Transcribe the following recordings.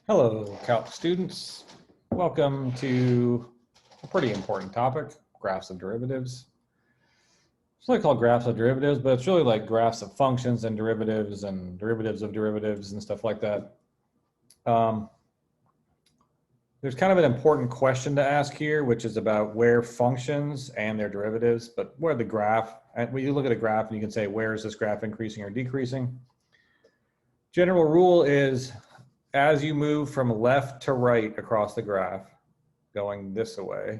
Hello, Calc students. Welcome to a pretty important topic, graphs of derivatives. It's really called graphs of derivatives, but it's really like graphs of functions and derivatives of derivatives and stuff like that. There's kind of an important question to ask here, which is about where functions and their derivatives, but where the graph, and when you look at a graph and you can say, where is this graph increasing or decreasing? General rule is, as you move from left to right across the graph, going this way,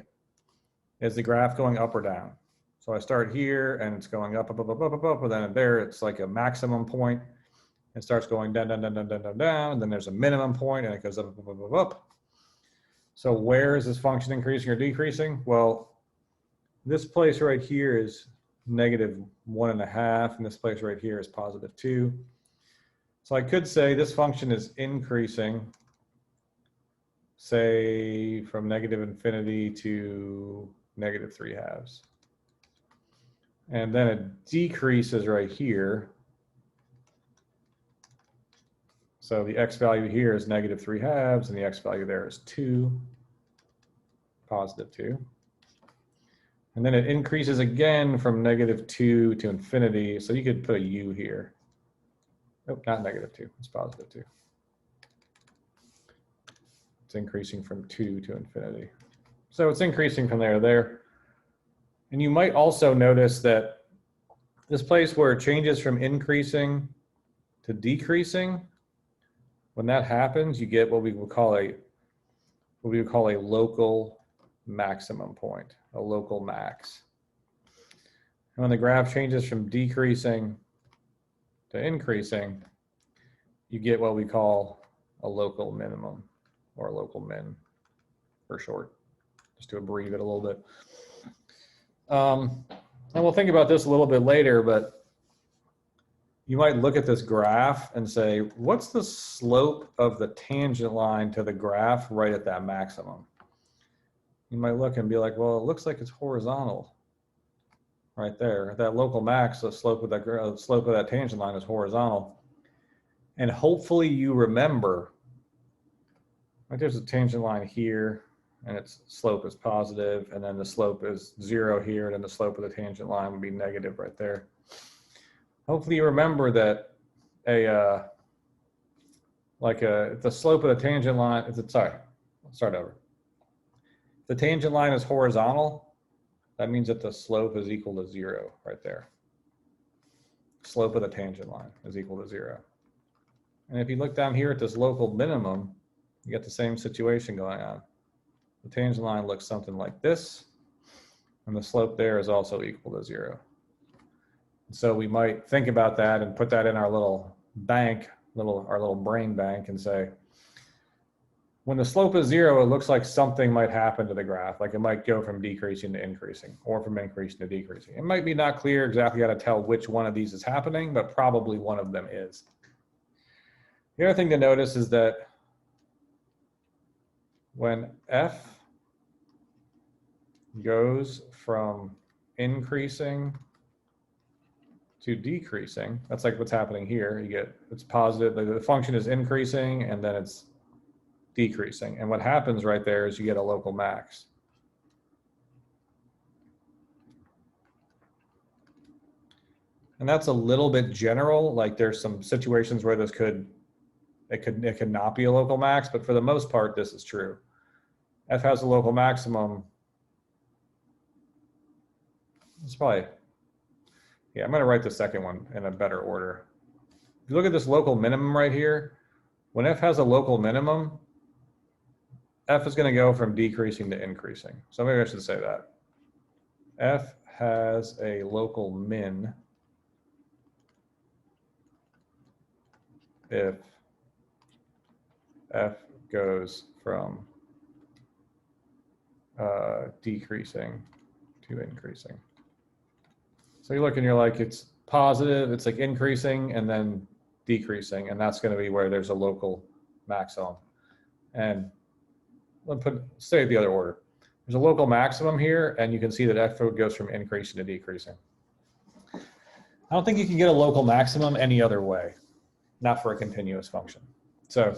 is the graph going up or down? So I start here and it's going up, and then there it's like a maximum point. It starts going down, and then there's a minimum point and it goes up. So where is this function increasing or decreasing? Well, this place right here is -1.5, and this place right here is +2. So I could say this function is increasing, say from -infinity to -3/2. And then it decreases right here. So the x value here is -3/2, and the x value there is 2, +2. And then it increases again from -2 to infinity. So you could put a u here. Nope, not -2, it's +2. It's increasing from 2 to infinity. So it's increasing from there to there. And you might also notice that this place where it changes from increasing to decreasing, when that happens, you get what we would call a local maximum point, a local max. And when the graph changes from decreasing to increasing, you get what we call a local minimum, or a local min for short, just to abbreviate it a little bit. And we'll think about this a little bit later, but you might look at this graph and say, what's the slope of the tangent line to the graph right at that maximum? You might look and be like, well, it looks like it's horizontal right there. At that local max, the slope of that tangent line is horizontal. And hopefully you remember, like there's a tangent line here, and its slope is positive, and then the slope is 0 here, and then the slope of the tangent line would be negative right there. Hopefully you remember that the slope of the tangent line, let's start over. If the tangent line is horizontal, that means that the slope is equal to 0 right there. Slope of the tangent line is equal to 0. And if you look down here at this local minimum, you get the same situation going on. The tangent line looks something like this, and the slope there is also equal to 0. So we might think about that and put that in our little bank, our little brain bank, and say, when the slope is 0, it looks like something might happen to the graph. Like it might go from decreasing to increasing, or from increasing to decreasing. It might be not clear exactly how to tell which one of these is happening, but probably one of them is. The other thing to notice is that when f goes from increasing to decreasing, that's like what's happening here. You get, it's positive, the function is increasing and then it's decreasing. And what happens right there is you get a local max. And that's a little bit general. Like there's some situations where this it could not be a local max, but for the most part, this is true. F has a local maximum. It's probably, yeah, I'm going to write the second one in a better order. If you look at this local minimum right here, when f has a local minimum, f is going to go from decreasing to increasing. So maybe I should say that. F has a local min if f goes from decreasing to increasing. So you look and you're like, it's positive, it's like increasing and then decreasing, and that's going to be where there's a local maximum. And let's say it the other order. There's a local maximum here, and you can see that f goes from increasing to decreasing. I don't think you can get a local maximum any other way, not for a continuous function. So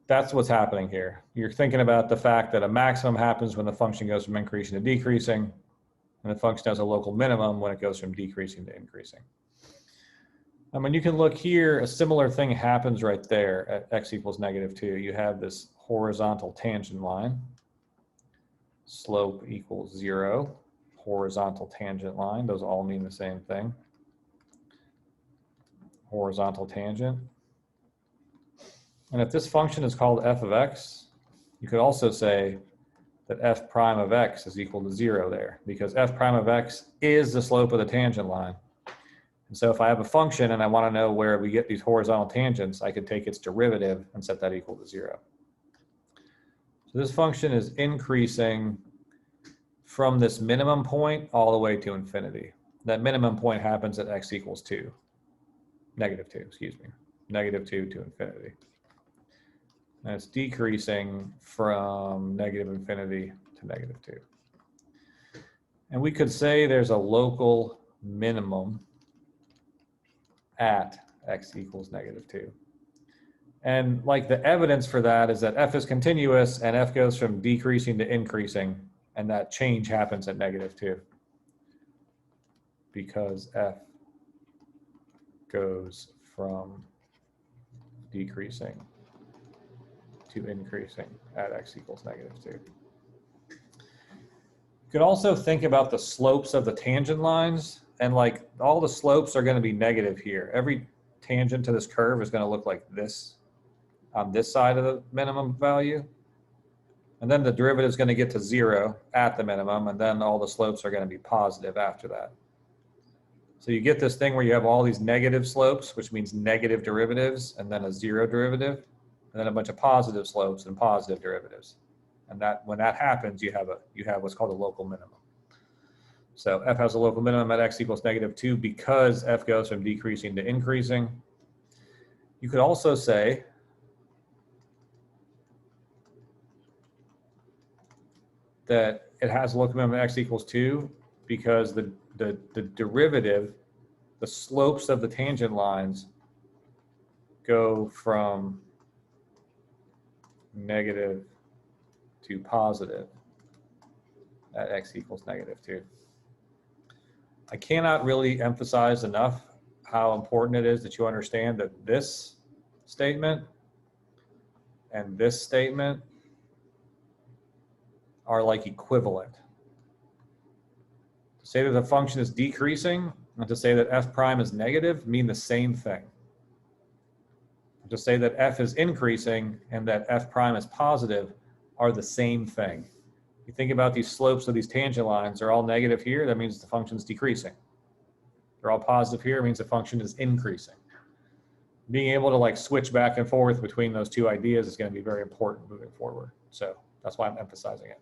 that's what's happening here. You're thinking about the fact that a maximum happens when the function goes from increasing to decreasing, and the function has a local minimum when it goes from decreasing to increasing. I mean, you can look here, a similar thing happens right there at x equals -2. You have this horizontal tangent line, slope equals 0, horizontal tangent line, those all mean the same thing. Horizontal tangent. And if this function is called f of x, you could also say that f prime of x is equal to 0 there, because f prime of x is the slope of the tangent line. And so if I have a function and I want to know where we get these horizontal tangents, I could take its derivative and set that equal to 0. So this function is increasing from this minimum point all the way to infinity. That minimum point happens at x equals 2, -2, excuse me, -2 to infinity. And it's decreasing from -infinity to -2. And we could say there's a local minimum at x equals -2. And like the evidence for that is that f is continuous and f goes from decreasing to increasing, and that change happens at -2 because f goes from decreasing to increasing at x equals -2. You could also think about the slopes of the tangent lines, and like all the slopes are going to be negative here. Every tangent to this curve is going to look like this on this side of the minimum value. And then the derivative is going to get to 0 at the minimum, and then all the slopes are going to be positive after that. So you get this thing where you have all these negative slopes, which means negative derivatives, and then a 0 derivative, and then a bunch of positive slopes and positive derivatives. And that when that happens, you have what's called a local minimum. So f has a local minimum at x equals -2 because f goes from decreasing to increasing. You could also say that it has a local minimum at x equals 2 because the derivative, the slopes of the tangent lines go from negative to positive at x equals -2. I cannot really emphasize enough how important it is that you understand that this statement and this statement are like equivalent. To say that the function is decreasing and to say that f prime is negative mean the same thing. To say that f is increasing and that f prime is positive are the same thing. You think about these slopes of these tangent lines, they're all negative here, that means the function is decreasing. They're all positive here, means the function is increasing. Being able to like switch back and forth between those two ideas is going to be very important moving forward. So that's why I'm emphasizing it.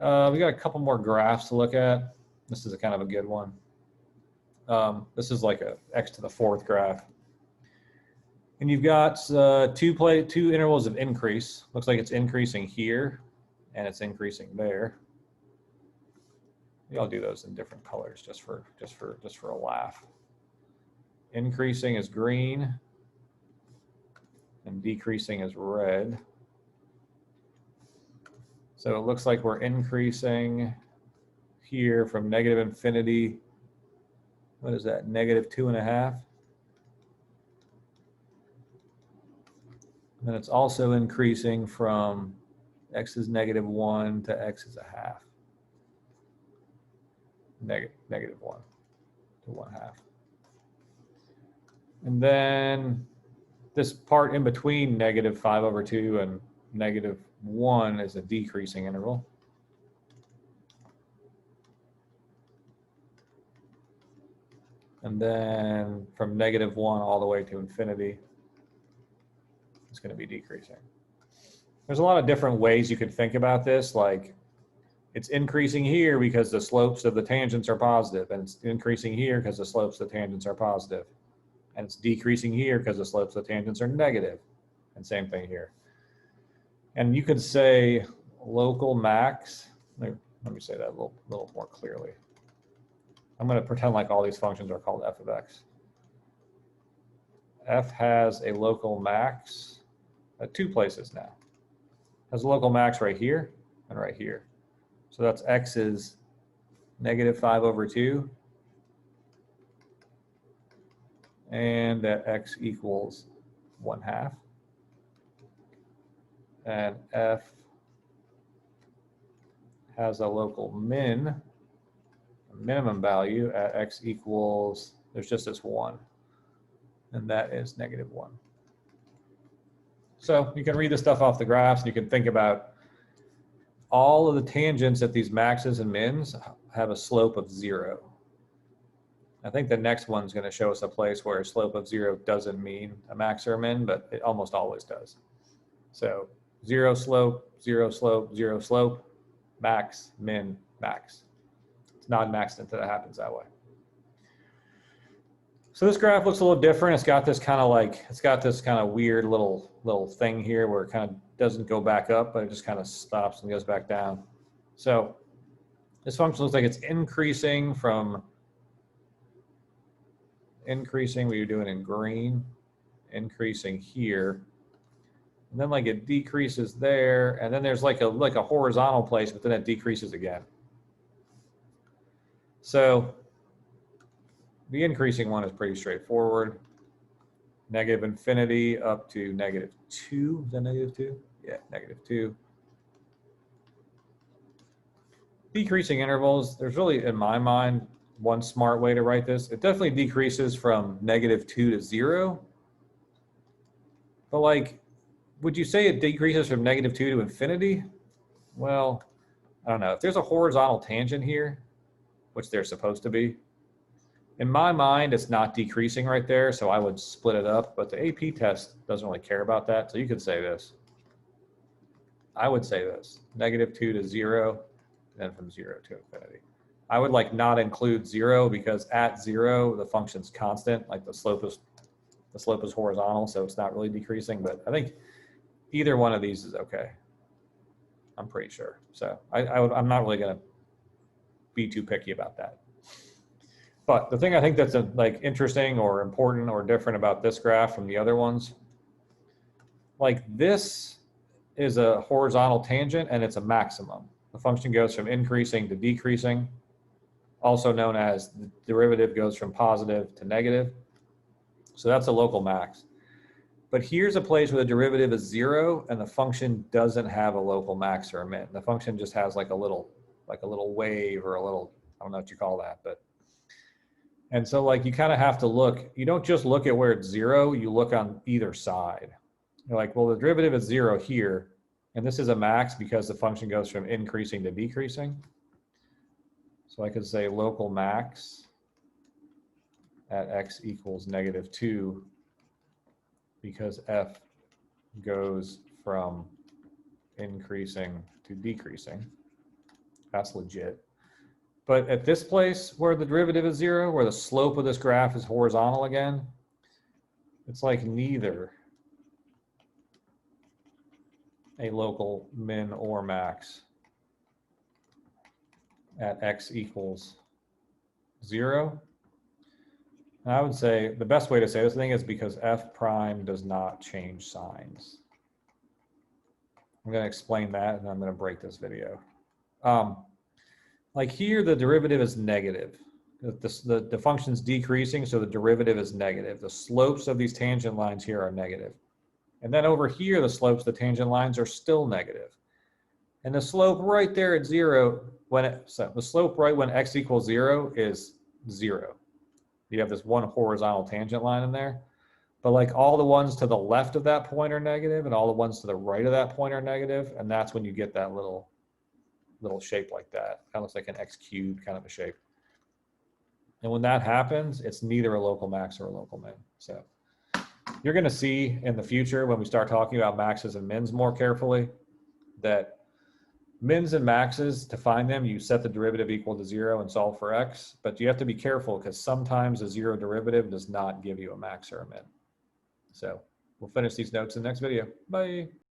We got a couple more graphs to look at. This is a kind of a good one. This is like a x to the 4th graph. And you've got two intervals of increase. Looks like it's increasing here and it's increasing there. Maybe I'll do those in different colors just for a laugh. Increasing is green and decreasing is red. So it looks like we're increasing here from -infinity. What is that? -2.5. And it's also increasing from x is -1 to x is a half. -1 to 1/2. And then this part in between -5/2 and -1 is a decreasing interval. And then from -1 all the way to infinity, it's going to be decreasing. There's a lot of different ways you could think about this, like it's increasing here because the slopes of the tangents are positive, and it's increasing here because the slopes of the tangents are positive, and it's decreasing here because the slopes of the tangents are negative, and same thing here. And you could say local max, let me say that a little more clearly. I'm going to pretend like all these functions are called f of x. F has a local max at two places now. It has a local max right here and right here. So that's x is -5/2, and that x equals 1/2. And f has a local minimum value at x equals, there's just this 1, and that is -1. So you can read this stuff off the graphs, and you can think about all of the tangents at these maxes and mins have a slope of 0. I think the next one's going to show us a place where a slope of 0 doesn't mean a max or a min, but it almost always does. So 0 slope, 0 slope, 0 slope, max, min, max. It's not maxed until that happens that way. So this graph looks a little different. It's got this kind of weird little thing here where it kind of doesn't go back up, but it just kind of stops and goes back down. So this function looks like it's increasing what you're doing in green, increasing here. And then like it decreases there, and then there's like a horizontal place, but then it decreases again. So the increasing one is pretty straightforward. -infinity up to -2. Is that -2? Yeah, -2. Decreasing intervals, there's really, in my mind, one smart way to write this. It definitely decreases from -2 to 0. But like, would you say it decreases from -2 to infinity? Well, I don't know. If there's a horizontal tangent here, which there's supposed to be, in my mind, it's not decreasing right there, so I would split it up, but the AP test doesn't really care about that, so you could say this. I would say this, -2 to 0, then from 0 to infinity. I would like not include 0 because at 0, the function's constant, like the slope is horizontal, so it's not really decreasing, but I think either one of these is okay. I'm pretty sure. So I'm not really gonna be too picky about that. But the thing I think that's like interesting or important or different about this graph from the other ones, like this is a horizontal tangent and it's a maximum. The function goes from increasing to decreasing, also known as the derivative goes from positive to negative. So that's a local max. But here's a place where the derivative is 0 and the function doesn't have a local max or a min. The function just has like a little wave or a little, I don't know what you call that, but. And so like you kind of have to look, you don't just look at where it's 0, you look on either side. You're like, well, the derivative is 0 here, and this is a max because the function goes from increasing to decreasing. So I could say local max at x equals -2 because f goes from increasing to decreasing. That's legit. But at this place where the derivative is 0, where the slope of this graph is horizontal again, it's like neither a local min or max at x equals 0. And I would say the best way to say this thing is because f prime does not change signs. I'm going to explain that and I'm going to break this video. Like here, the derivative is negative. The function's decreasing, so the derivative is negative. The slopes of these tangent lines here are negative. And then over here, the slopes of the tangent lines are still negative. And the slope right there at 0, the slope right when x equals 0 is 0. You have this one horizontal tangent line in there. But like all the ones to the left of that point are negative, and all the ones to the right of that point are negative, and that's when you get that little shape like that. Kind of looks like an x cubed kind of a shape. And when that happens, it's neither a local max or a local min. So you're going to see in the future when we start talking about maxes and mins more carefully that mins and maxes, to find them, you set the derivative equal to 0 and solve for x. But you have to be careful because sometimes a 0 derivative does not give you a max or a min. So we'll finish these notes in the next video. Bye.